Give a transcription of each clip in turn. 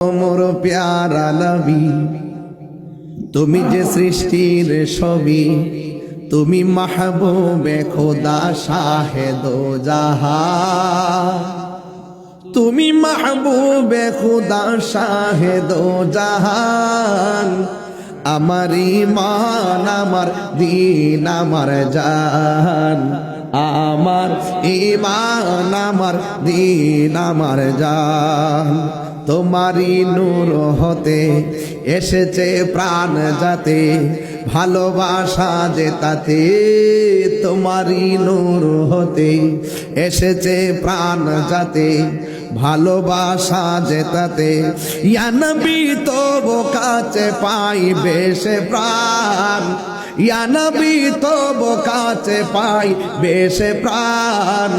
মোর প্যারা নবী, তুমি যে সৃষ্টির ছবি, তুমি মাহবুবে খোদা শাহে দো জাহান, তুমি মাহবুবে খোদা শাহে দো জাহান। আমার ঈমান, আমার দ্বীন, আমার জান, আমার ঈমান, আমার দ্বীন, আমার জান। তোমারি নূর হতে এসেছে প্রাণ যাতে, ভালোবাসা যে তাতে। তোমারি নূর হতে এসেছে প্রাণ যাতে, ভালোবাসা যে তাতে। ইয়া নবী তবু কাছে পাইবে সে প্রাণ, ইয়া নবী তবু কাছে পাইবে সে প্রাণ।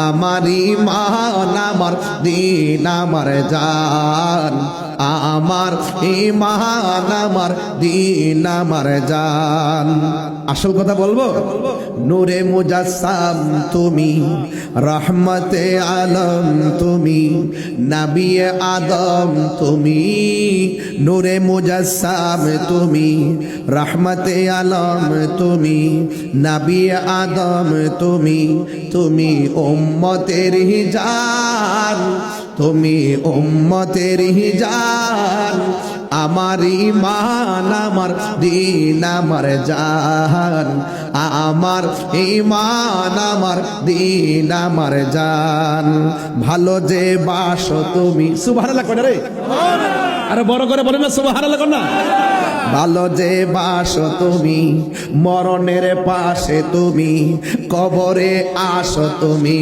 আমার ঈমান, আমার দ্বীন, আমার জান, আমার ঈমান, আমার দ্বীন, আমার জান। আসল কথা বলবো, নূরে মুজাসসাম তুমি, রহমতে আলম তুমি, নবী আদম তুমি। নূরে মুজাসসাম তুমি, রহমতে আলম তুমি, নবী আদম তুমি। তুমি উম্মতের জান, তুমি উম্মতের জান। আমার ঈমান, আমার দ্বীন, আমার জান, আমার ঈমান, আমার দ্বীন, আমার জান। ভালো যে বাসো তুমি, সুবহানাল্লাহ কর রে, আরে বড় করে বলেন না সুবহানাল্লাহ কর না। ভালো যে বাসো তুমি, মরণের পাশে তুমি, কবরে আসো তুমি।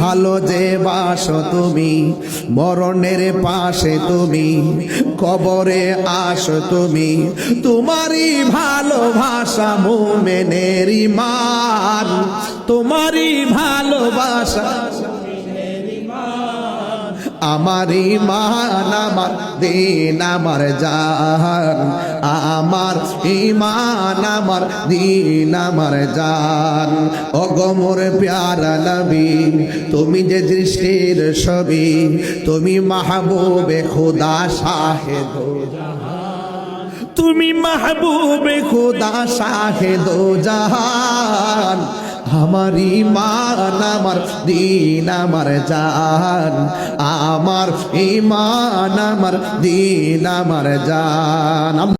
ভালো যে বাসো তুমি, মরণের পাশে তুমি, কবরে আসো তুমি। তোমারই ভালোবাসা মুমিনের ঈমান, তোমারই ভালোবাসা। আমার ঈমান, আমার দ্বীন, আমার জান, আমার ঈমান, আমার দ্বীন, আমার জান। ওগো মোর প্যারা নবী, তুমি যে সৃষ্টির ছবি, তুমি মাহবুবে খোদা শাহে দো জাহান, তুমি মাহবুবে খোদা শাহে দো জাহান। আমার ঈমান, আমার দ্বীন, আমার জান, আমার ঈমান, আমার দ্বীন, আমার জান।